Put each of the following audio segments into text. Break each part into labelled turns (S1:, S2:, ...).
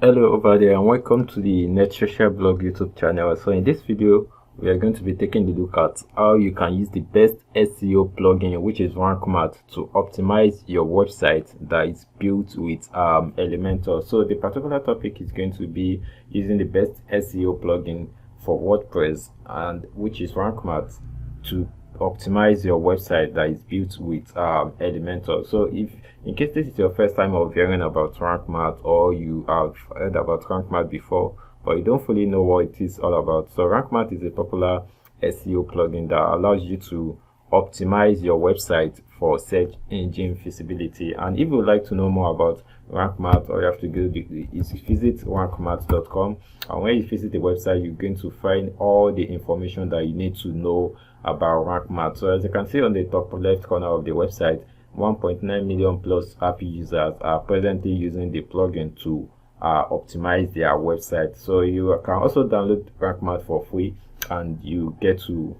S1: Hello over there and welcome to the Net Social Blog YouTube channel. So in this video we are going to be taking a look at how you can use the best SEO plugin, which is RankMath, to optimize your website that is built with Elementor. So the particular topic is going to be using the best SEO plugin for WordPress, and which is RankMath, to optimize your website that is built with Elementor. So if in case this is your first time of hearing about RankMath, or you have heard about RankMath before but you don't fully know what it is all about, so RankMath is a popular SEO plugin that allows you to optimize your website for search engine visibility. And if you would like to know more about RankMath, all you have to do is visit rankmath.com, and when you visit the website you're going to find all the information that you need to know about RankMath. So as you can see on the top left corner of the website, 1.9 million plus happy users are presently using the plugin to optimize their website. So you can also download RankMath for free, and you get to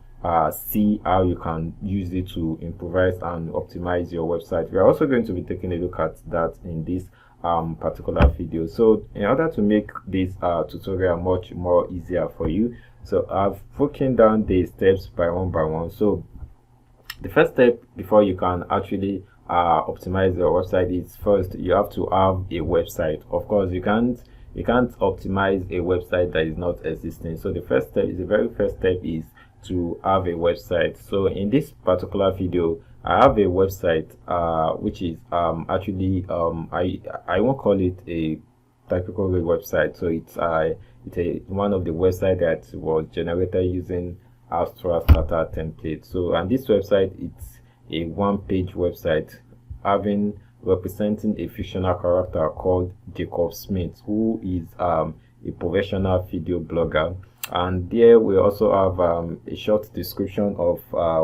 S1: see how you can use it to improvise and optimize your website. We are also going to be taking a look at that in this particular video. So in order to make this tutorial much more easier for you, so I've broken down the steps by one. So the first step before you can actually optimize your website is, first you have to have a website. Of course, you can't optimize a website that is not existing. So the very first step is to have a website. So in this particular video I have a website which is actually I won't call it a typical website. So it's one of the websites that was generated using Astra starter template. So, and this website, it's a one-page website representing a fictional character called Jacob Smith, who is a professional video blogger. And there we also have a short description of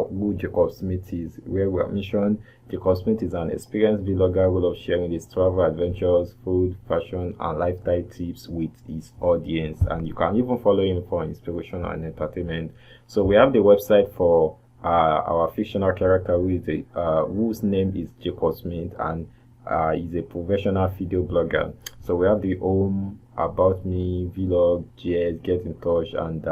S1: who Jacob Smith is, where we mentioned Jacob Smith is an experienced vlogger who loves sharing his travel adventures, food, fashion, and lifestyle tips with his audience. And you can even follow him for inspiration and entertainment. So we have the website for our fictional character, whose name is Jacob Smith, and he's a professional video blogger. So we have the home, about me, vlog, GS, get in touch, and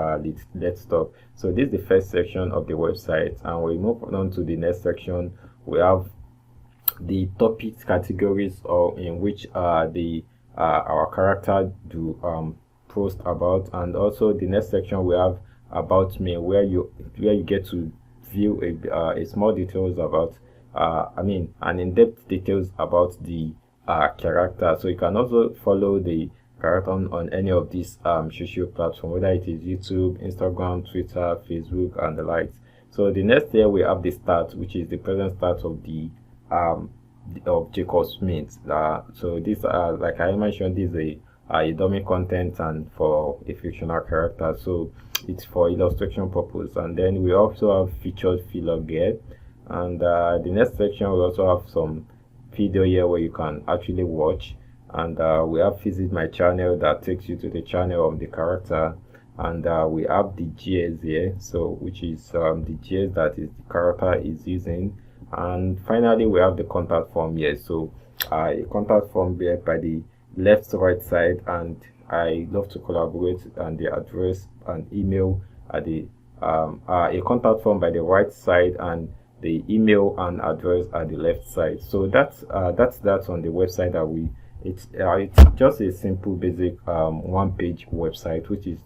S1: let's talk. So this is the first section of the website, and we move on to the next section. We have the topic categories, or in which our character do post about, and also the next section we have about me, where you get to view a small details about and in-depth details about the character. So you can also follow the character on any of these social platforms, whether it is YouTube, Instagram, Twitter, Facebook, and the likes. So the next here we have the start, which is the present start of the of Jacob Smith. So this like I mentioned, this is a dummy content and for a fictional character, so it's for illustration purpose. And then we also have featured vlog here, and the next section we also have some video here where you can actually watch, and we have visit my channel that takes you to the channel of the character, and we have the GS here, so which is the GS that is the character is using. And finally we have the contact form here. So a contact form here by the left right side, and I love to collaborate, and the address and email at the a contact form by the right side, and the email and address at the left side. So that's on the website that it's just a simple basic one-page website, which is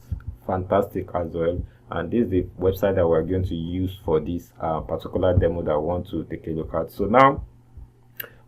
S1: fantastic as well. And this is the website that we're going to use for this particular demo that I want to take a look at. So now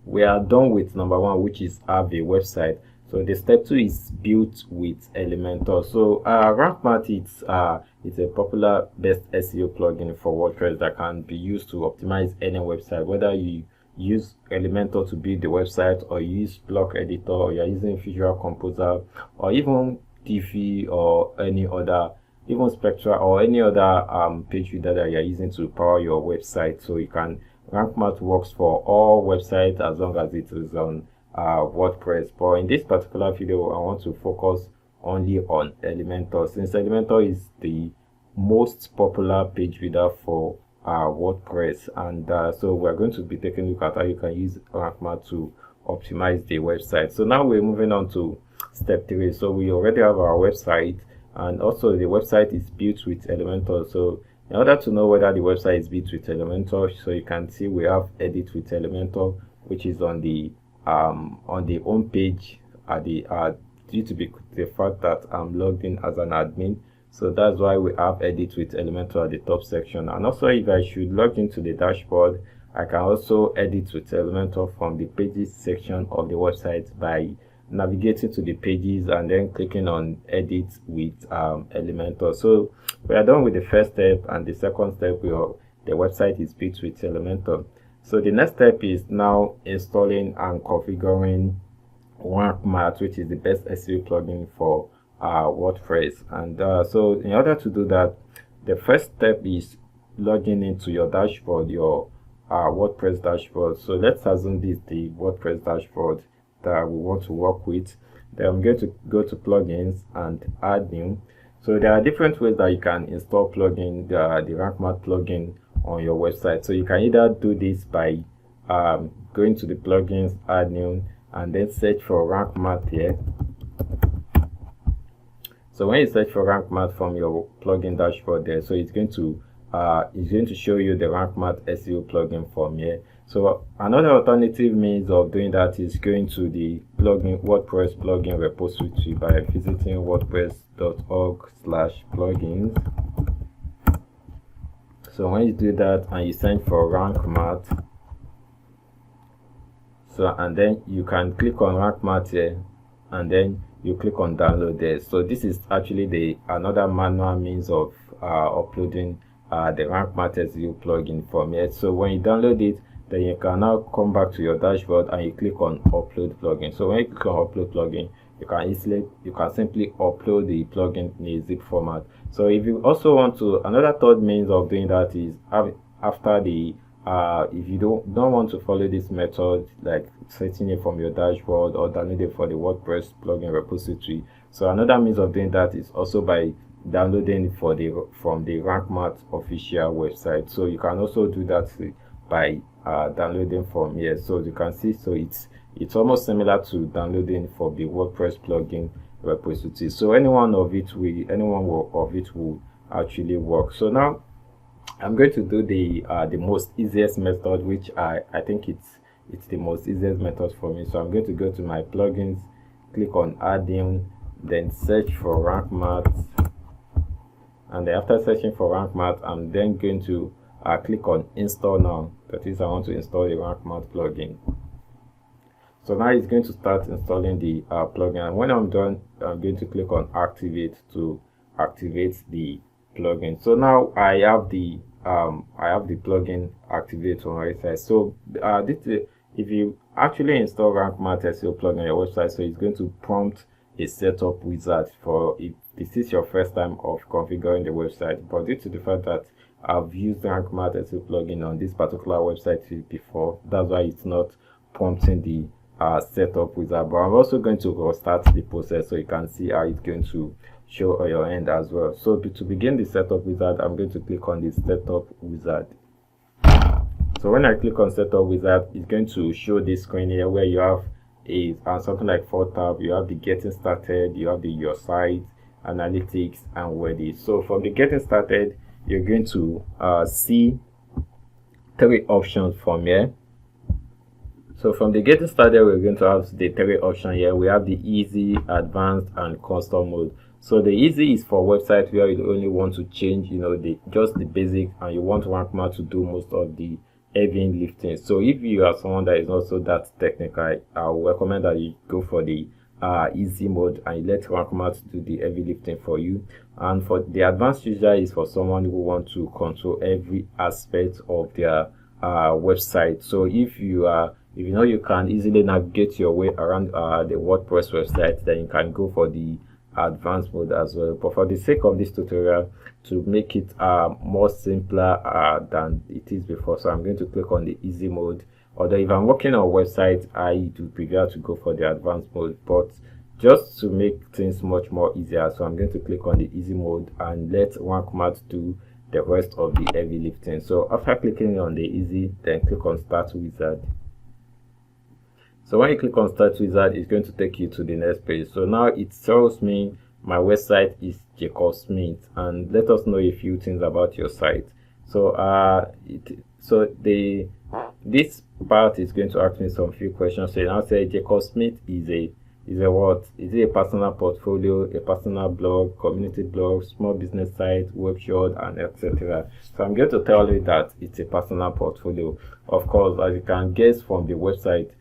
S1: we are done with number one, which is have a website. So the step two is built with Elementor. So RankMath, it's a popular best SEO plugin for WordPress that can be used to optimize any website, whether you use Elementor to build the website, or you use block editor, or you're using Visual Composer, or even Divi, or any other, even Spectra, or any other page reader that you're using to power your website. So you can, RankMath works for all websites as long as it is on WordPress. But in this particular video I want to focus only on Elementor, since Elementor is the most popular page reader for WordPress. And so we're going to be taking a look at how you can use RankMath to optimize the website. So now we're moving on to step 3. So we already have our website, and also the website is built with Elementor. So in order to know whether the website is built with Elementor, so you can see we have edit with Elementor, which is on the home page at the due to the fact that I'm logged in as an admin. So that's why we have edit with Elementor at the top section. And also, if I should log into the dashboard, I can also edit with Elementor from the pages section of the website by navigating to the pages and then clicking on edit with Elementor. So we are done with the first step, and the second step, the website is built with Elementor. So the next step is now installing and configuring RankMath, which is the best SEO plugin for WordPress. And so in order to do that, the first step is logging into your dashboard, your WordPress dashboard. So let's assume this is the WordPress dashboard that we want to work with. Then I'm going to go to plugins and add new. So there are different ways that you can install plugin, the RankMath plugin on your website. So you can either do this by going to the plugins, add new, and then search for RankMath here. So when you search for RankMath from your plugin dashboard there, so it's going to show you the RankMath SEO plugin from here. So another alternative means of doing that is going to the WordPress plugin repository by visiting wordpress.org/plugins. So when you do that and you search for RankMath, so and then you can click on RankMath here, and then you click on download there. So this is actually another manual means of uploading the RankMath SEO plugin from here. So when you download it, then you can now come back to your dashboard and you click on upload plugin. So when you click on upload plugin, you can simply upload the plugin in a zip format. So if you also want to, another third means of doing that is after the if you don't want to follow this method, like setting it from your dashboard or download it for the WordPress plugin repository. So another means of doing that is also by downloading from the RankMath official website. So you can also do that by downloading from here. So you can see, so it's almost similar to downloading for the WordPress plugin repository. So any one of it will actually work. So now I'm going to do the most easiest method, which I think it's the most easiest method for me. So I'm going to go to my plugins, click on add-in, then search for RankMath, and then after searching for RankMath, I'm then going to click on install now. That is, I want to install the RankMath plugin. So now it's going to start installing the plugin, and when I'm done, I'm going to click on activate to activate the plugin. So now I have the plugin activated on my side. So if you actually install RankMath SEO plugin on your website, so it's going to prompt a setup wizard for if this is your first time of configuring the website. But due to the fact that I've used RankMath SEO plugin on this particular website before, that's why it's not prompting the setup wizard. But I'm also going to restart the process so you can see how it's going to show on your end as well. So to begin the setup wizard, I'm going to click on the setup wizard. So when I click on setup wizard, it's going to show this screen here where you have something like 4 tabs. You have the getting started, you have your site, analytics, and ready. So from the getting started, you're going to see 3 options from here. So from the getting started, we're going to have the 3 options here. We have the easy, advanced, and custom mode. So the easy is for websites where you only want to change, just the basic, and you want RankMath to do most of the heavy lifting. So if you are someone that is not so that technical, I will recommend that you go for the easy mode and you let RankMath do the heavy lifting for you. And for the advanced user is for someone who wants to control every aspect of their website. So if you know you can easily navigate your way around the WordPress website, then you can go for the advanced mode as well. But for the sake of this tutorial, to make it more simpler than it is before, so I'm going to click on the easy mode. Although if I'm working on a website, I do prefer to go for the advanced mode, but just to make things much more easier, so I'm going to click on the easy mode and let RankMath do the rest of the heavy lifting. So after clicking on the easy, then click on start wizard. So when you click on Start Wizard, it's going to take you to the next page. So now it tells me my website is Jacob Smith, and let us know a few things about your site. So this part is going to ask me some few questions. So I'll say Jacob Smith is a what? Is it a personal portfolio, a personal blog, community blog, small business site, web shop, and etc. So I'm going to tell you that it's a personal portfolio. Of course, as you can guess from the website,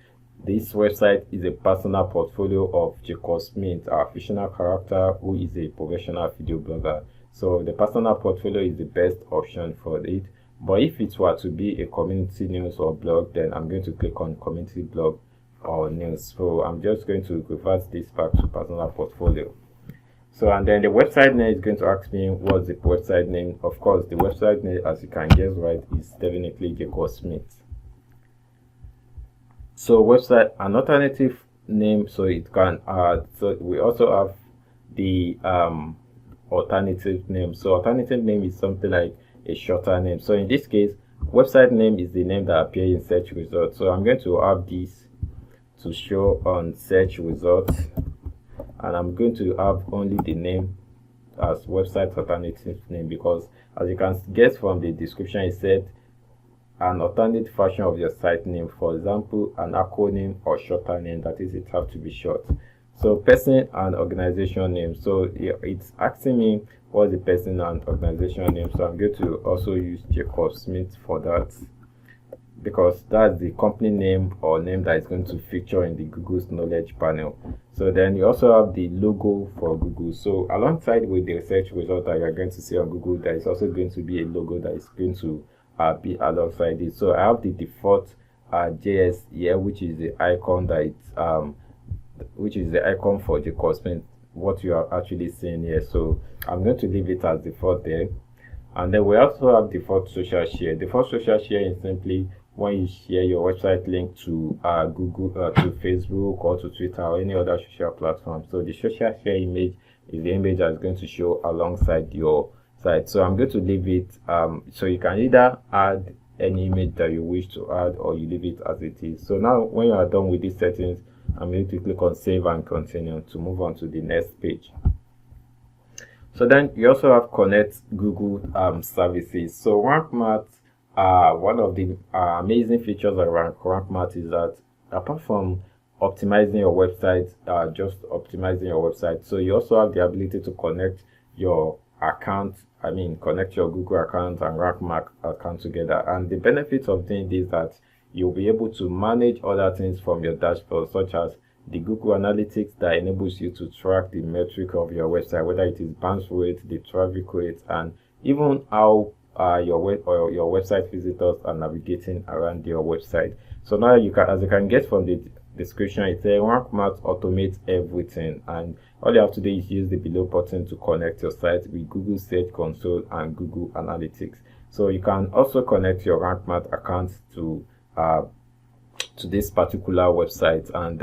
S1: this website is a personal portfolio of Jacob Smith, our fictional character who is a professional video blogger. So the personal portfolio is the best option for it. But if it were to be a community news or blog, then I'm going to click on community blog or news. So I'm just going to revert this back to personal portfolio. So, and then the website name is going to ask me what's the website name. Of course, the website name, as you can guess right, is definitely Jacob Smith. So website, an alternative name, so it can so we also have the alternative name. So alternative name is something like a shorter name. So in this case, website name is the name that appears in search results. So I'm going to have this to show on search results, and I'm going to have only the name as website alternative name, because as you can guess from the description, it said an alternate version of your site name, for example an acronym or shorter name, that is, it have to be short. So person and organization name, so it's asking me what's the person and organization name. So I'm going to also use Jacob Smith for that, because that's the company name or name that is going to feature in the Google's knowledge panel. So then you also have the logo for Google. So alongside with the search result that you're going to see on Google, there is also going to be a logo that is going to be alongside it. So I have the default JS here, which is the icon that it's which is the icon for Jacob Smith, what you are actually seeing here. So I'm going to leave it as default there. And then we also have default social share. Default social share is simply when you share your website link to Google, to Facebook, or to Twitter, or any other social platform. So the social share image is the image that is going to show alongside your site. So I'm going to leave it. So you can either add any image that you wish to add, or you leave it as it is. So now when you are done with these settings, I'm going to click on save and continue to move on to the next page. So then you also have connect Google services. So RankMath, one of the amazing features around RankMath is that apart from optimizing your website, just optimizing your website, so you also have the ability to connect your account, connect your Google account and RankMath account together. And the benefits of doing this is that you'll be able to manage other things from your dashboard, such as the Google Analytics that enables you to track the metric of your website, whether it is bounce rate, the traffic rate, and even how your website visitors are navigating around your website. So now you can, as you can get from the description, it says RankMath automates everything, and all you have to do is use the below button to connect your site with Google Search Console and Google Analytics. So you can also connect your RankMath account to this particular website, and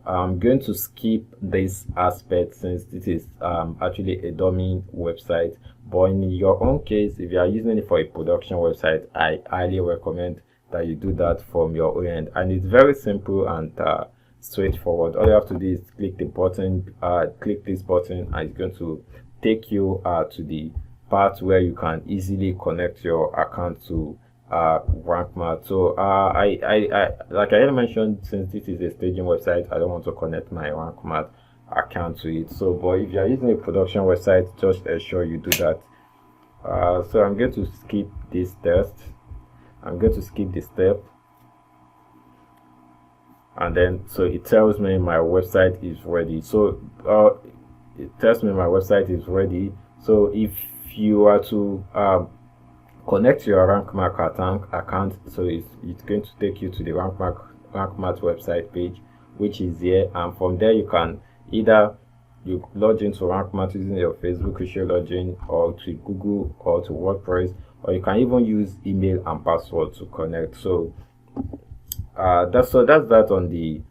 S1: I'm going to skip this aspect since this is actually a dummy website. But in your own case, if you are using it for a production website, I highly recommend that you do that from your own end. And it's very simple and straightforward. All you have to do is click the button, click this button, and it's going to take you to the part where you can easily connect your account to RankMath. So like I mentioned, since this is a staging website, I don't want to connect my RankMath account to it. So but if you are using a production website, just ensure you do that. So I'm going to skip this test. I'm going to skip this step, and then so it tells me my website is ready. So it tells me my website is ready. So if you are to connect your RankMath account, so it's going to take you to the RankMath website page, which is here, and from there you can either you log into RankMath using your Facebook official login, or to Google, or to WordPress, or you can even use email and password to connect. So that's that on the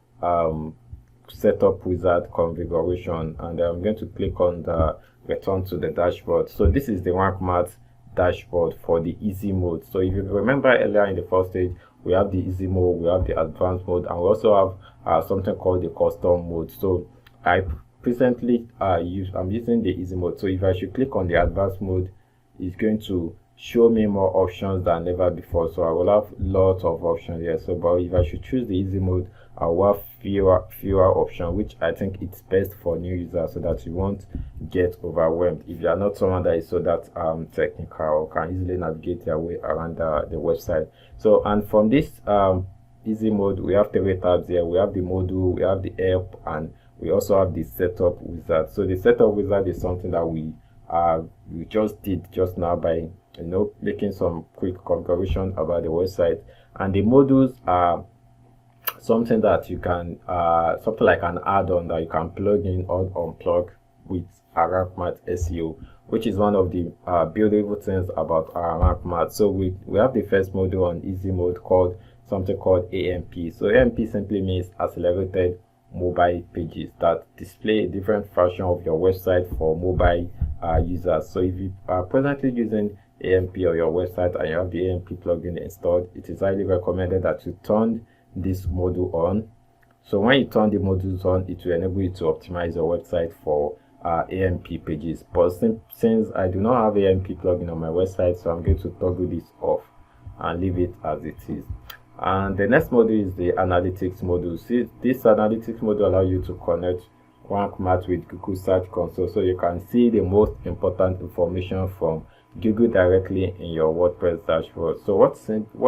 S1: setup wizard configuration, and I'm going to click on the return to the dashboard. So this is the RankMath dashboard for the easy mode. So if you remember earlier in the first stage, we have the easy mode, we have the advanced mode, and we also have something called the custom mode. So I presently I'm using the easy mode. So if I should click on the advanced mode, it's going to show me more options than ever before. So I will have lots of options here. So but if I should choose the easy mode, I will have fewer options, which I think it's best for new users, so that you won't get overwhelmed if you are not someone that is so that technical or can easily navigate their way around the website. So, and from this easy mode, we have 3 tabs here. We have the module, we have the help, and we also have the setup wizard. So the setup wizard is something that we just did just now by making some quick configuration about the website. And the modules are something that you can something like an add-on that you can plug in or unplug with RankMath SEO, which is one of the beautiful things about RankMath. So we have the first module on easy mode called something called AMP. So AMP simply means accelerated mobile pages that display a different version of your website for mobile users. So if you are presently using AMP on your website and you have the AMP plugin installed, it is highly recommended that you turn this module on. So when you turn the modules on, it will enable you to optimize your website for AMP pages. But since I do not have AMP plugin on my website, so I'm going to toggle this off and leave it as it is. And the next module is the analytics module. See, this analytics module allows you to connect RankMath with Google Search Console, so you can see the most important information from Google directly in your WordPress dashboard. So what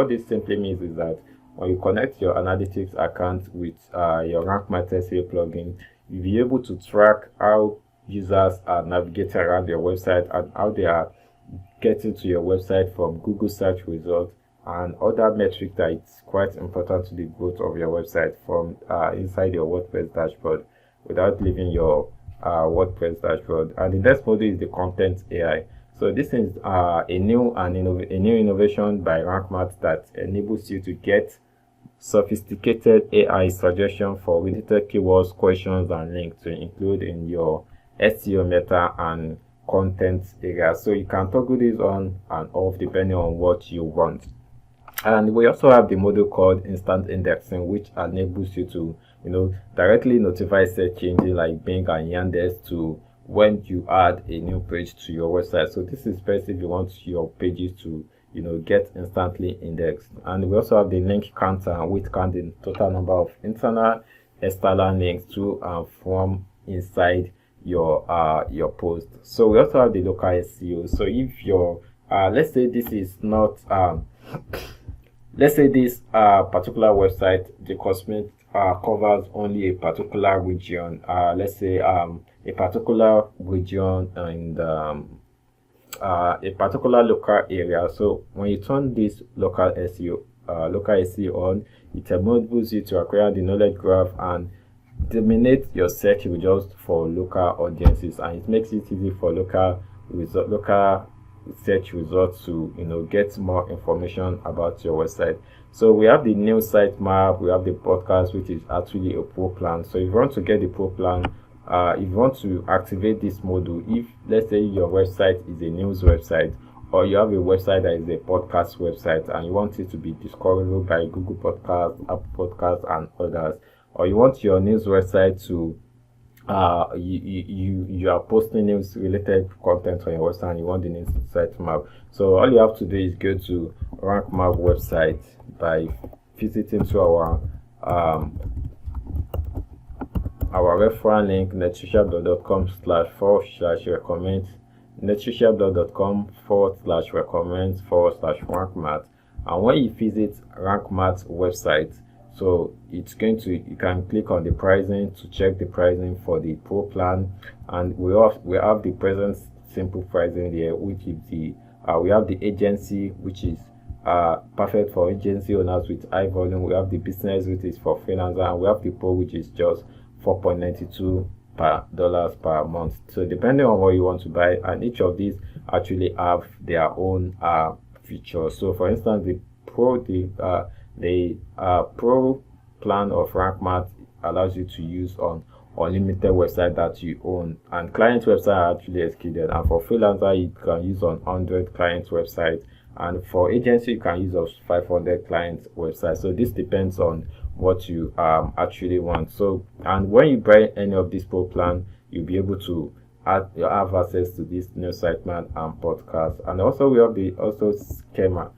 S1: this simply means is that when you connect your analytics account with your RankMath SEO plugin, you'll be able to track how users are navigating around your website and how they are getting to your website from Google search results and other metrics that it's quite important to the growth of your website from inside your WordPress dashboard without leaving your WordPress dashboard. And the next module is the content AI. So this is a new innovation by RankMath that enables you to get sophisticated AI suggestion for related keywords, questions, and links to include in your SEO meta and content area. So you can toggle this on and off depending on what you want. And we also have the module called instant indexing, which enables you to directly notify search engines like Bing and Yandex to when you add a new page to your website. So this is best if you want your pages to get instantly indexed. And we also have the link counter, which counts the total number of internal external links to and from inside your post. So we also have the local SEO. So if your let's say this is not let's say this particular website, the cosmetic covers only a particular region, let's say a particular region and a particular local area. So when you turn this local SEO on, it enables you to acquire the knowledge graph and dominate your search results for local audiences, and it makes it easy for local search results to get more information about your website. So we have the new sitemap, we have the podcast, which is actually a pro plan. So if you want to get the pro plan, if you want to activate this module, if let's say your website is a news website, or you have a website that is a podcast website and you want it to be discoverable by Google Podcasts, Apple Podcasts, and others, or you want your news website to you are posting news related content on your website and you want the news sitemap. So all you have to do is go to RankMath website by visiting to our referral link netriciablog.com//recommend, netriciablog.com/recommend/RankMath. And when you visit RankMath website, so you can click on the pricing to check the pricing for the pro plan, and we have the present simple pricing here, which is we have the agency, which is perfect for agency owners with high volume. We have the business, which is for freelancer, and we have the pro, which is just $4.92 per month. So depending on what you want to buy, and each of these actually have their own features. So for instance, the pro plan of RankMath allows you to use on unlimited website that you own, and client website are actually excluded. And for freelancer, you can use on 100 client websites and for agency you can use a 500 client website. So this depends on what you actually want. So, and when you buy any of these pro plan, you'll be able to have access to this new sitemap and podcast. And also we have the schema.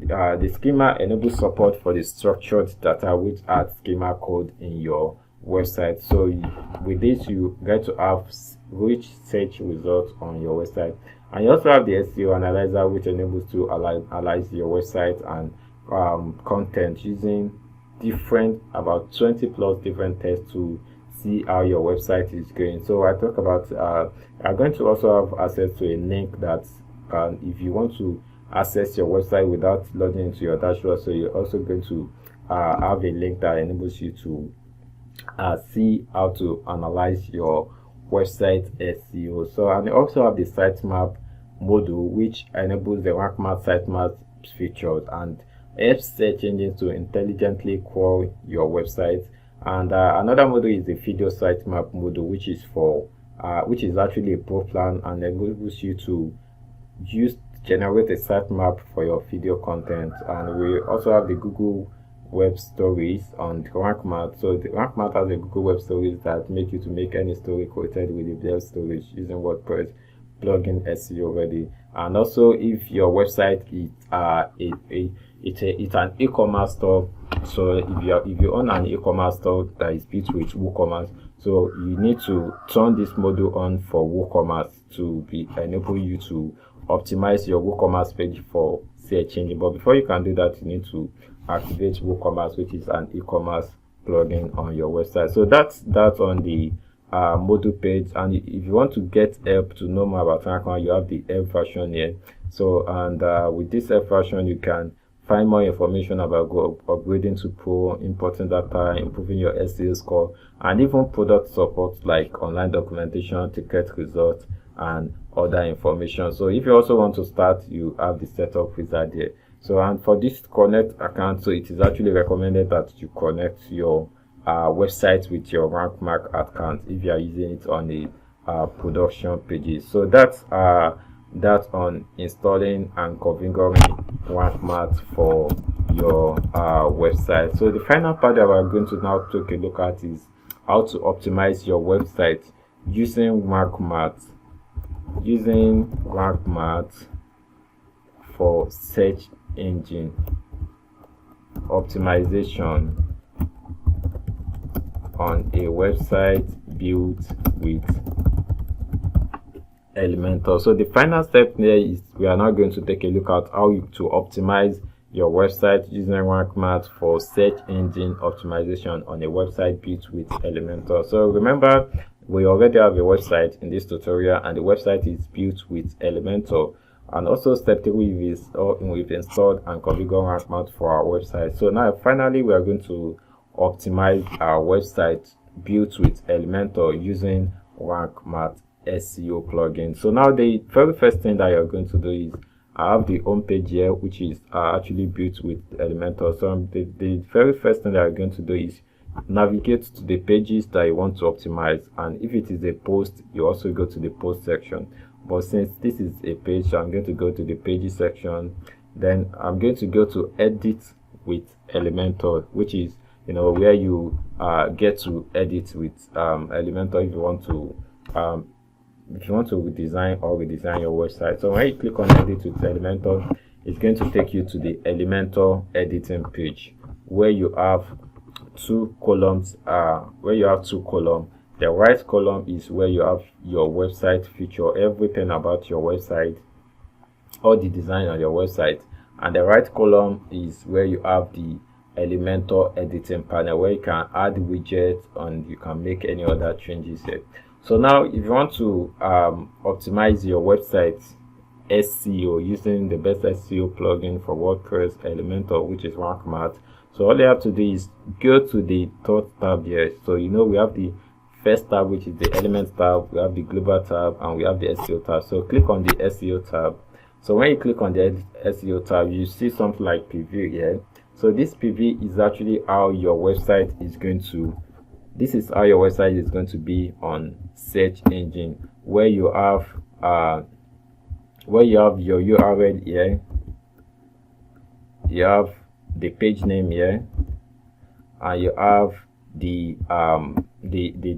S1: The schema enables support for the structured data which add schema code in your website. So with this you get to have rich search results on your website. And you also have the SEO analyzer, which enables to analyze your website and content using about 20 plus different tests to see how your website is going. So I talk about I'm going to also have access to a link that if you want to access your website without logging into your dashboard, so you're also going to have a link that enables you to see how to analyze your website SEO. So, and you also have the sitemap module, which enables the RankMath sitemap features and helps search engines to intelligently crawl your website. And another module is the video sitemap module, which is actually a pro plan and enables you to generate a sitemap for your video content. And we also have the Google Web Stories on RankMath. So the RankMath has a Google Web Stories that make you to make any story created with the web storage using WordPress plugin SEO ready. And also, if your website is it's an e-commerce store, so if you own an e-commerce store that is built with WooCommerce, so you need to turn this module on for WooCommerce to enable you to optimize your WooCommerce page for search engine. But before you can do that, you need to activate WooCommerce, which is an e-commerce plugin on your website. So that's on the module page. And if you want to get help to know more about RankMath, you have the help version here. So, and with this help version, you can find more information about upgrading to pro, importing data, improving your SEO score, and even product support like online documentation, ticket results, and other information. So if you also want to start, you have the setup wizard here. So, and for this connect account, so it is actually recommended that you connect your website with your RankMath account if you are using it on the production pages. So that's on installing and configuring RankMath for your website. So the final part that we're going to now take a look at is how to optimize your website using RankMath. Using RankMath for search engine optimization on a website built with Elementor. So the final step there is we are now going to take a look at how to optimize your website using RankMath for search engine optimization on a website built with Elementor. So remember, we already have a website in this tutorial, and the website is built with Elementor. And also step 3 we've installed and configured RankMath for our website. So now finally we are going to optimize our website built with Elementor using RankMath SEO plugin. So now the very first thing that you're going to do is I have the home page here, which is actually built with Elementor. So the very first thing that you're going to do is navigate to the pages that you want to optimize, and if it is a post, you also go to the post section. But since this is a page, so I'm going to go to the pages section. Then I'm going to go to edit with Elementor, which is where you get to edit with Elementor if you want to redesign your website. So when you click on edit with Elementor, it's going to take you to the Elementor editing page where you have two columns. The right column is where you have your website feature, everything about your website, all the design on your website. And the right column is where you have the Elementor editing panel, where you can add widgets and you can make any other changes here. So now if you want to optimize your website SEO using the best SEO plugin for WordPress, Elementor, which is RankMath, so all you have to do is go to the third tab here. So we have the first tab, which is the Elements tab, we have the Global tab, and we have the SEO tab. So click on the SEO tab. So when you click on the SEO tab, you see something like preview here. So this preview is actually how your website is going to be on search engine, where you have your URL here, you have the page name here, and you have the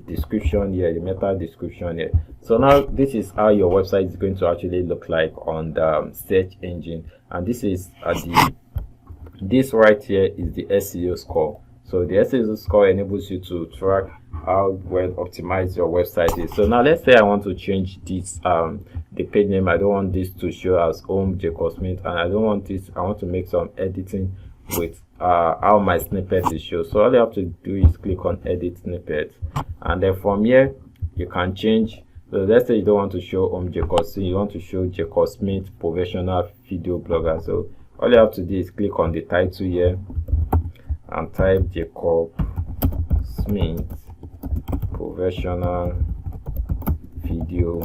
S1: description here, the meta description here. So now this is how your website is going to actually look like on the search engine, and this is this right here is the SEO score. So the SEO score enables you to track how well optimized your website is. So now let's say I want to change this the page name. I don't want this to show as home Jacob Smith, and I don't want this, I want to make some editing with how my snippet is shown. So all you have to do is click on edit snippet, and then from here you can change. So let's say you don't want to show home Jacob Smith, you want to show Jacob Smith professional video blogger. So all you have to do is click on the title here and type Jacob Smith professional video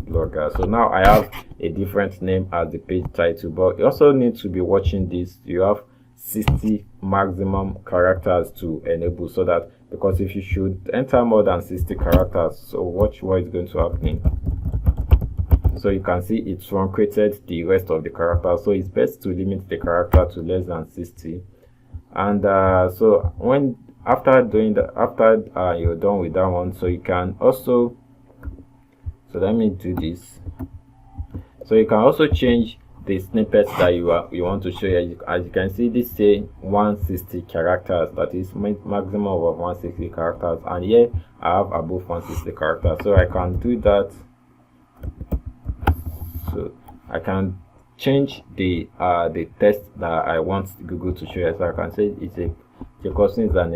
S1: blogger. So now I have a different name as the page title, but you also need to be watching this. You have 60 maximum characters to enable, so that, because if you should enter more than 60 characters, so watch what is going to happen. So you can see it's truncated the rest of the characters, so it's best to limit the character to less than 60. And so when after doing that, after you're done with that one, so you can also, so let me do this. So you can also change the snippets that you want to show here. As you can see, this say 160 characters, that is maximum of 160 characters, and here I have above 160 characters. So I can do that. So I can change the text that I want Google to show here. So I can say it's a Jacob Smith is an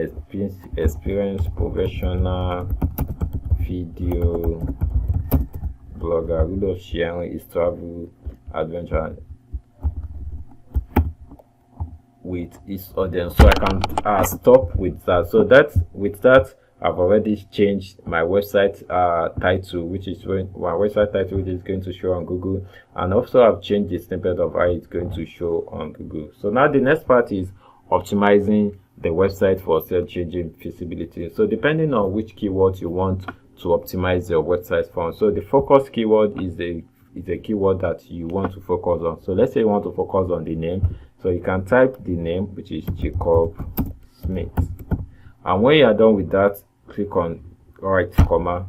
S1: experienced professional video blogger who loves sharing his travel adventure with his audience. So I can stop with that. So with that I've already changed my website title, which is my website title, which is going to show on Google, and also I've changed the snippet of how it's going to show on Google. So now the next part is optimizing the website for search engine visibility. So depending on which keywords you want to optimize your website for, so the focus keyword is a keyword that you want to focus on. So let's say you want to focus on the name, so you can type the name, which is Jacob Smith, and when you are done with that, click on right comma,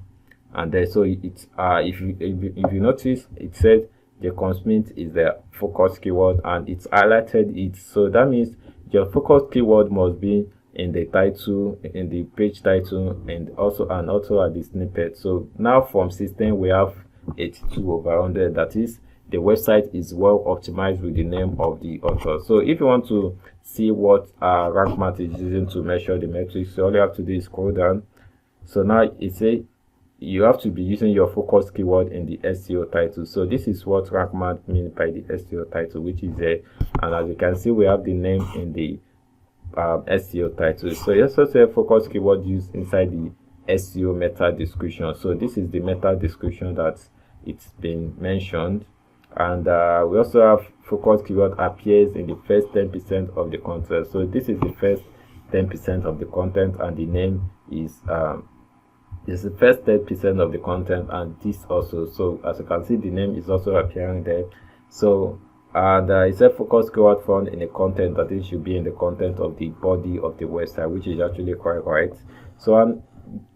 S1: and then so it's if you notice, it said Jacob Smith is the focus keyword and it's highlighted it. So that means your focus keyword must be in the title, in the page title, and also at the snippet. So now from system we have 82/100, that is, the website is well optimized with the name of the author. So if you want to see what RankMath is using to measure the metrics, so all you have to do is scroll down. So now it says you have to be using your focus keyword in the SEO title. So this is what RankMath means by the SEO title, which is there. And as you can see, we have the name in the SEO title. So you also say focus keyword used inside the SEO meta description. So this is the meta description that it's been mentioned. And we also have focus keyword appears in the first 10% of the content. So this is the first 10% of the content, and the name is the first 10% of the content, and this also. So as you can see, the name is also appearing there. So it's a focus keyword found in the content, that it should be in the content of the body of the website, which is actually quite right. So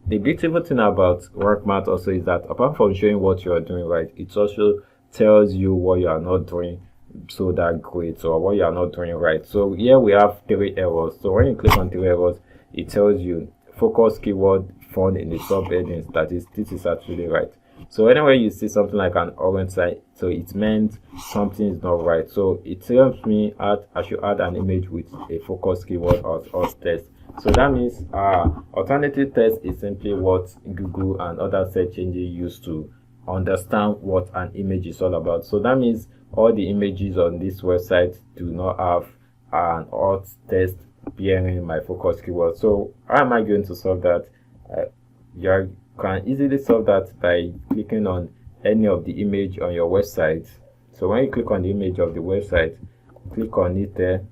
S1: the beautiful thing about RankMath also is that apart from showing what you are doing right, it also tells you what you are not doing so that great, or what you are not doing right. So here we have 3 errors. So when you click on 3 errors, it tells you focus keyword found in the subheadings, that is, this is actually right. So anywhere you see something like an orange sign, so it meant something is not right. So it tells me I should add an image with a focus keyword or text. So that means alternative text is simply what Google and other search engines use to understand what an image is all about. So that means all the images on this website do not have an alt text bearing my focus keyword. So how am I going to solve that? You can easily solve that by clicking on any of the image on your website. So when you click on the image of the website, click on it there,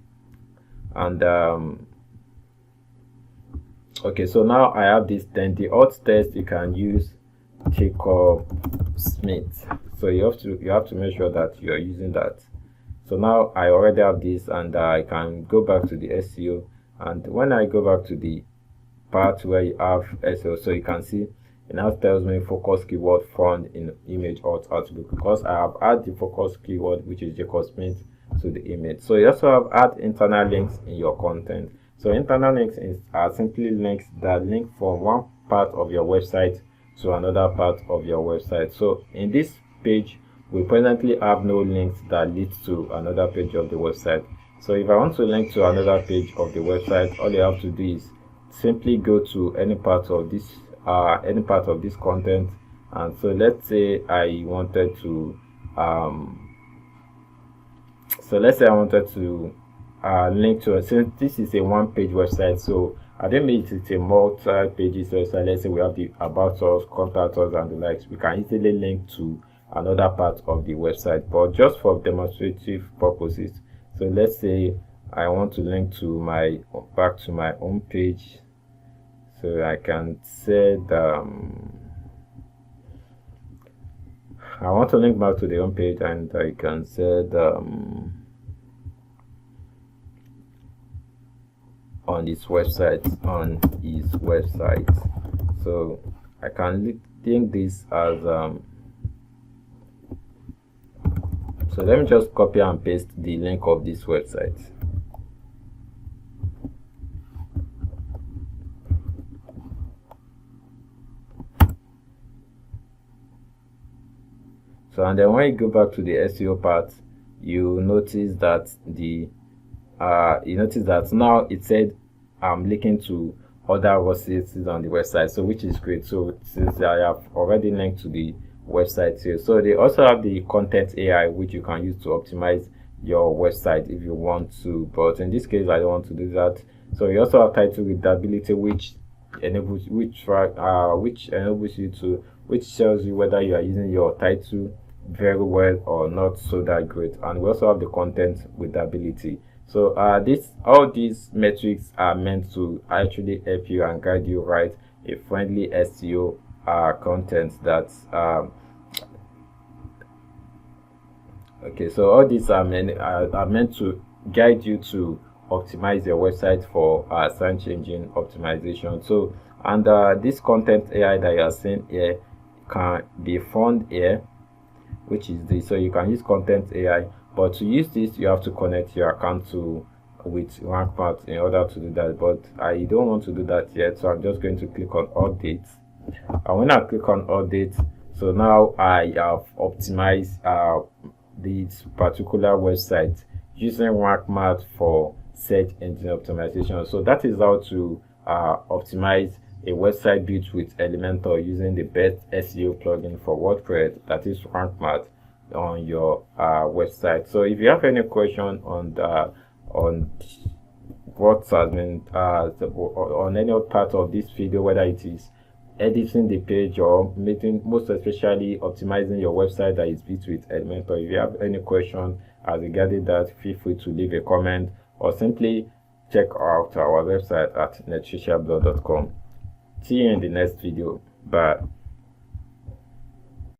S1: and okay, so now I have this. Then the alt text you can use Jacob Smith. So you have to make sure that you are using that. So now I already have this, and I can go back to the SEO. And when I go back to the part where you have SEO, so you can see it now tells me focus keyword found in image alt attribute, because I have added the focus keyword, which is Jacob Smith, to the image. So you also have add internal links in your content. So internal links are simply links that link from one part of your website to another part of your website. So in this page, we presently have no links that leads to another page of the website. So if I want to link to another page of the website, all you have to do is simply go to any part of this content. And so let's say I wanted to link to since this is a one-page website, so I don't mean it's a multi-pages website. Let's say we have the about us, contact us, and the likes. We can easily link to another part of the website, but just for demonstrative purposes. So let's say I want to link to back to my home page. So I can say I want to link back to the home page, and I can say on his website. So I can link this as so let me just copy and paste the link of this website. So, and then when you go back to the SEO part, you notice that now it said I'm linking to other resources on the website, so which is great. So since I have already linked to the website here, so they also have the content AI, which you can use to optimize your website if you want to, but in this case I don't want to do that. So you also have title readability, which tells you whether you are using your title very well or not so that great. And we also have the content readability. So all these metrics are meant to actually help you and guide you write a friendly SEO content that's okay. So all these are meant to guide you to optimize your website for search engine optimization. So, and this content AI that you are seeing here can be found here, which is this. So you can use content AI, but to use this you have to connect your account with RankMath in order to do that, but I don't want to do that yet. So I'm just going to click on update, and when I click on update, so now I have optimized this particular website using RankMath for search engine optimization. So that is how to optimize a website built with Elementor using the best SEO plugin for WordPress, that is RankMath, on your website. So if you have any question on what has been on any part of this video, whether it is editing the page or most especially optimizing your website that is built with Elementor, if you have any question as regarding that, feel free to leave a comment or simply check out our website at netsheshablog.com. See you in the next video. Bye.